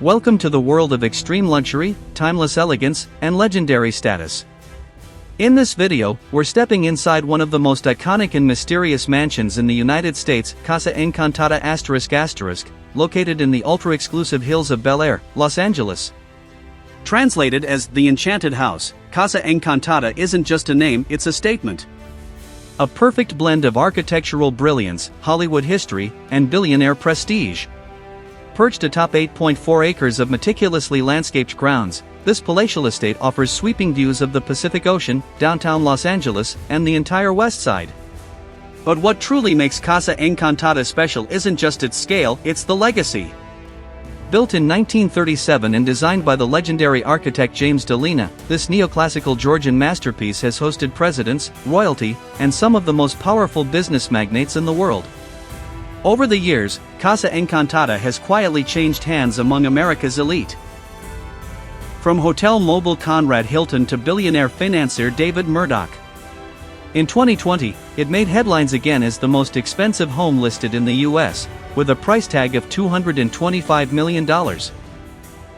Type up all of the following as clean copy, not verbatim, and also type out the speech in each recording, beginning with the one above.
Welcome to the world of extreme luxury, timeless elegance, and legendary status. In this video, we're stepping inside one of the most iconic and mysterious mansions in the United States, Casa Encantada***, located in the ultra-exclusive hills of Bel Air, Los Angeles. Translated as The Enchanted House, Casa Encantada isn't just a name, it's a statement. A perfect blend of architectural brilliance, Hollywood history, and billionaire prestige. Perched atop 8.4 acres of meticulously landscaped grounds, this palatial estate offers sweeping views of the Pacific Ocean, downtown Los Angeles, and the entire West Side. But what truly makes Casa Encantada special isn't just its scale, it's the legacy. Built in 1937 and designed by the legendary architect James Delina, this neoclassical Georgian masterpiece has hosted presidents, royalty, and some of the most powerful business magnates in the world. Over the years, Casa Encantada has quietly changed hands among America's elite. From hotel mogul Conrad Hilton to billionaire financier David Murdoch. In 2020, it made headlines again as the most expensive home listed in the US, with a price tag of $225 million.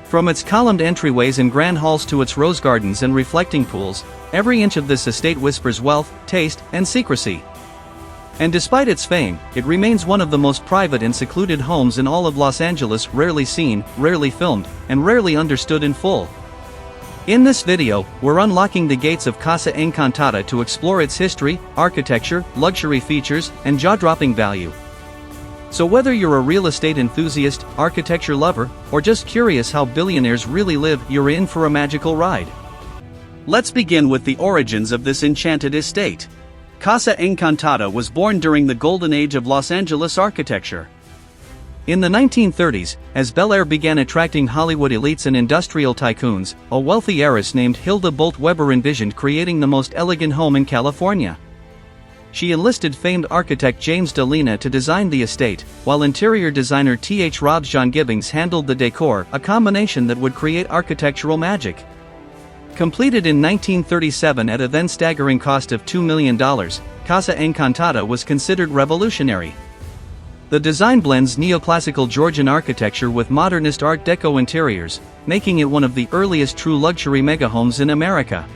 From its columned entryways and grand halls to its rose gardens and reflecting pools, every inch of this estate whispers wealth, taste, and secrecy. And despite its fame, it remains one of the most private and secluded homes in all of Los Angeles, rarely seen, rarely filmed, and rarely understood in full. In this video, we're unlocking the gates of Casa Encantada to explore its history, architecture, luxury features, and jaw-dropping value. So whether you're a real estate enthusiast, architecture lover, or just curious how billionaires really live, you're in for a magical ride. Let's begin with the origins of this enchanted estate. Casa Encantada was born during the golden age of Los Angeles architecture. In the 1930s, as Bel Air began attracting Hollywood elites and industrial tycoons, a wealthy heiress named Hilda Bolt Weber envisioned creating the most elegant home in California. She enlisted famed architect James Delina to design the estate, while interior designer T.H. Robs John Gibbings handled the decor, a combination that would create architectural magic. Completed in 1937 at a then staggering cost of $2 million, Casa Encantada was considered revolutionary. The design blends neoclassical Georgian architecture with modernist Art Deco interiors, making it one of the earliest true luxury megahomes in America.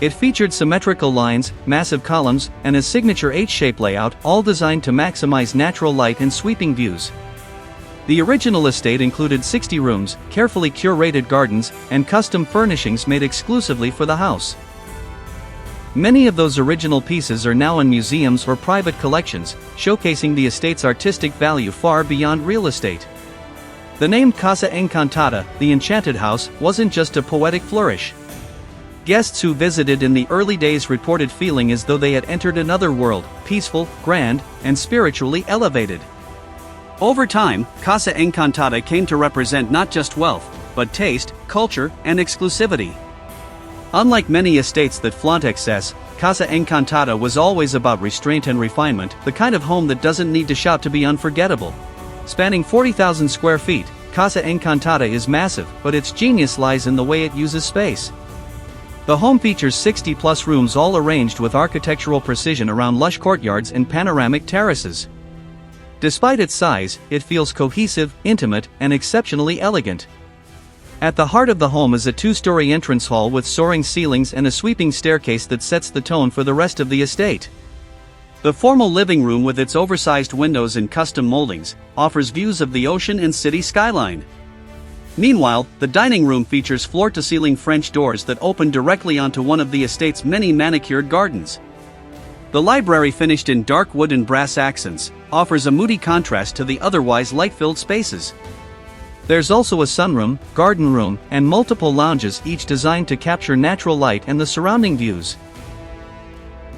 It featured symmetrical lines, massive columns, and a signature H-shape layout, all designed to maximize natural light and sweeping views. The original estate included 60 rooms, carefully curated gardens, and custom furnishings made exclusively for the house. Many of those original pieces are now in museums or private collections, showcasing the estate's artistic value far beyond real estate. The name Casa Encantada, the Enchanted House, wasn't just a poetic flourish. Guests who visited in the early days reported feeling as though they had entered another world, peaceful, grand, and spiritually elevated. Over time, Casa Encantada came to represent not just wealth, but taste, culture, and exclusivity. Unlike many estates that flaunt excess, Casa Encantada was always about restraint and refinement, the kind of home that doesn't need to shout to be unforgettable. Spanning 40,000 square feet, Casa Encantada is massive, but its genius lies in the way it uses space. The home features 60-plus rooms all arranged with architectural precision around lush courtyards and panoramic terraces. Despite its size, it feels cohesive, intimate, and exceptionally elegant. At the heart of the home is a two-story entrance hall with soaring ceilings and a sweeping staircase that sets the tone for the rest of the estate. The formal living room with its oversized windows and custom moldings offers views of the ocean and city skyline. Meanwhile, the dining room features floor-to-ceiling French doors that open directly onto one of the estate's many manicured gardens. The library, finished in dark wood and brass accents, offers a moody contrast to the otherwise light-filled spaces. There's also a sunroom, garden room, and multiple lounges, each designed to capture natural light and the surrounding views.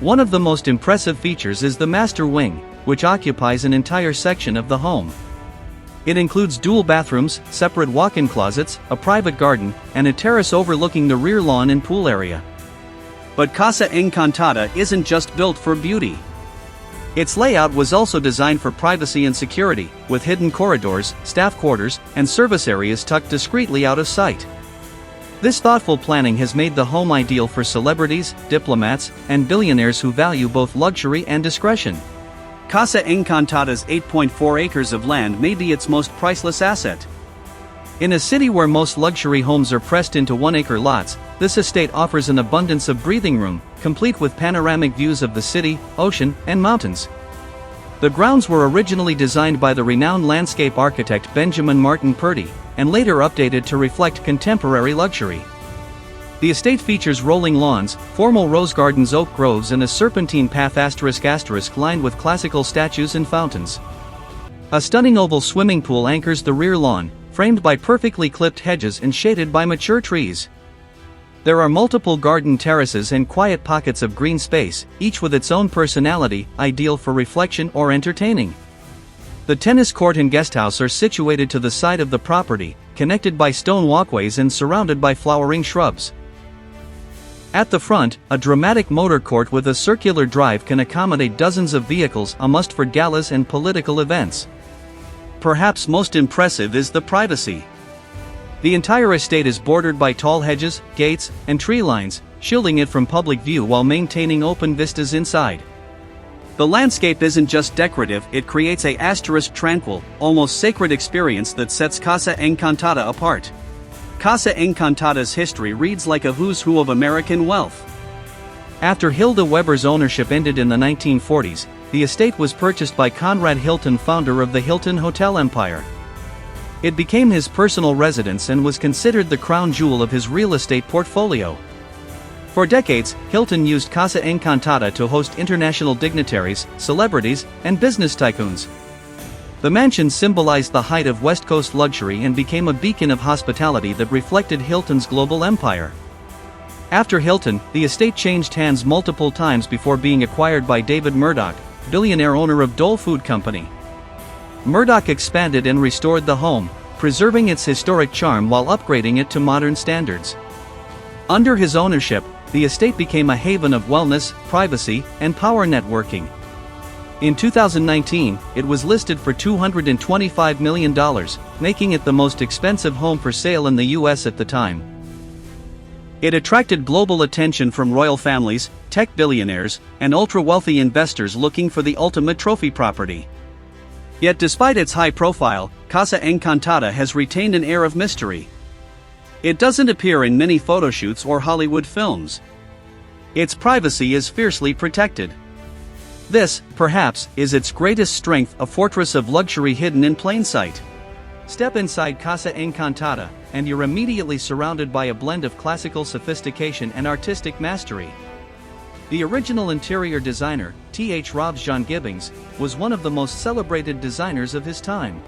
One of the most impressive features is the master wing, which occupies an entire section of the home. It includes dual bathrooms, separate walk-in closets, a private garden, and a terrace overlooking the rear lawn and pool area. But Casa Encantada isn't just built for beauty. Its layout was also designed for privacy and security, with hidden corridors, staff quarters, and service areas tucked discreetly out of sight. This thoughtful planning has made the home ideal for celebrities, diplomats, and billionaires who value both luxury and discretion. Casa Encantada's 8.4 acres of land may be its most priceless asset. In a city where most luxury homes are pressed into one-acre lots, this estate offers an abundance of breathing room, complete with panoramic views of the city, ocean, and mountains. The grounds were originally designed by the renowned landscape architect Benjamin Martin Purdy, and later updated to reflect contemporary luxury. The estate features rolling lawns, formal rose gardens, oak groves, and a serpentine path *** lined with classical statues and fountains. A stunning oval swimming pool anchors the rear lawn, framed by perfectly clipped hedges and shaded by mature trees. There are multiple garden terraces and quiet pockets of green space, each with its own personality, ideal for reflection or entertaining. The tennis court and guesthouse are situated to the side of the property, connected by stone walkways and surrounded by flowering shrubs. At the front, a dramatic motor court with a circular drive can accommodate dozens of vehicles, a must for galas and political events. Perhaps most impressive is the privacy. The entire estate is bordered by tall hedges, gates, and tree lines, shielding it from public view while maintaining open vistas inside. The landscape isn't just decorative, it creates a tranquil, almost sacred experience that sets Casa Encantada apart. Casa Encantada's history reads like a who's who of American wealth. After Hilda Weber's ownership ended in the 1940s, the estate was purchased by Conrad Hilton, founder of the Hilton Hotel Empire. It became his personal residence and was considered the crown jewel of his real estate portfolio. For decades, Hilton used Casa Encantada to host international dignitaries, celebrities, and business tycoons. The mansion symbolized the height of West Coast luxury and became a beacon of hospitality that reflected Hilton's global empire. After Hilton, the estate changed hands multiple times before being acquired by David Murdoch, billionaire owner of Dole Food Company. Murdoch expanded and restored the home, preserving its historic charm while upgrading it to modern standards. Under his ownership, the estate became a haven of wellness, privacy, and power networking. In 2019, it was listed for $225 million, making it the most expensive home for sale in the US at the time. It attracted global attention from royal families, tech billionaires, and ultra-wealthy investors looking for the ultimate trophy property. Yet despite its high profile, Casa Encantada has retained an air of mystery. It doesn't appear in many photoshoots or Hollywood films. Its privacy is fiercely protected. This, perhaps, is its greatest strength, a fortress of luxury hidden in plain sight. Step inside Casa Encantada, and you're immediately surrounded by a blend of classical sophistication and artistic mastery. The original interior designer, Th. Robs John Gibbings, was one of the most celebrated designers of his time.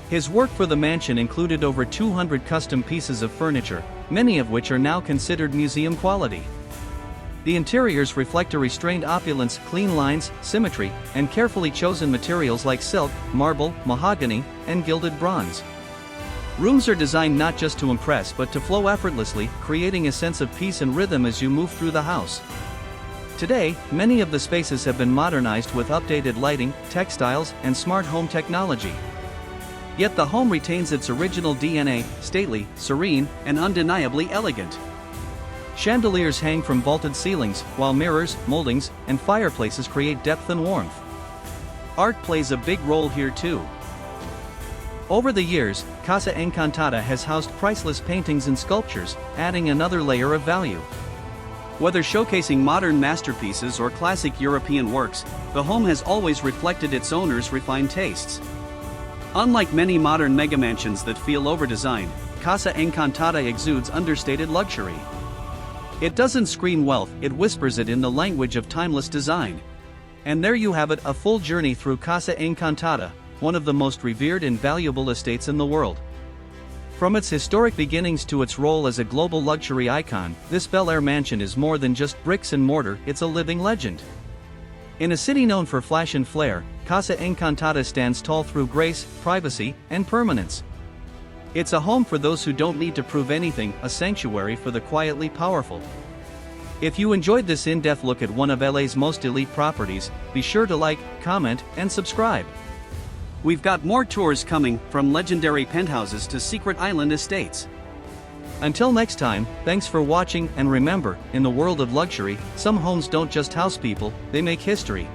His work for the mansion included over 200 custom pieces of furniture, many of which are now considered museum quality. The interiors reflect a restrained opulence, clean lines, symmetry, and carefully chosen materials like silk, marble, mahogany, and gilded bronze. Rooms are designed not just to impress but to flow effortlessly, creating a sense of peace and rhythm as you move through the house. Today, many of the spaces have been modernized with updated lighting, textiles, and smart home technology. Yet the home retains its original DNA, stately, serene, and undeniably elegant. Chandeliers hang from vaulted ceilings, while mirrors, moldings, and fireplaces create depth and warmth. Art plays a big role here too. Over the years, Casa Encantada has housed priceless paintings and sculptures, adding another layer of value. Whether showcasing modern masterpieces or classic European works, the home has always reflected its owner's refined tastes. Unlike many modern megamansions that feel over-designed, Casa Encantada exudes understated luxury. It doesn't scream wealth, it whispers it in the language of timeless design. And there you have it, a full journey through Casa Encantada, one of the most revered and valuable estates in the world. From its historic beginnings to its role as a global luxury icon, this Bel Air mansion is more than just bricks and mortar, it's a living legend. In a city known for flash and flair, Casa Encantada stands tall through grace, privacy, and permanence. It's a home for those who don't need to prove anything, a sanctuary for the quietly powerful. If you enjoyed this in-depth look at one of LA's most elite properties, be sure to like, comment, and subscribe. We've got more tours coming, from legendary penthouses to secret island estates. Until next time, thanks for watching, and remember, in the world of luxury, some homes don't just house people, they make history.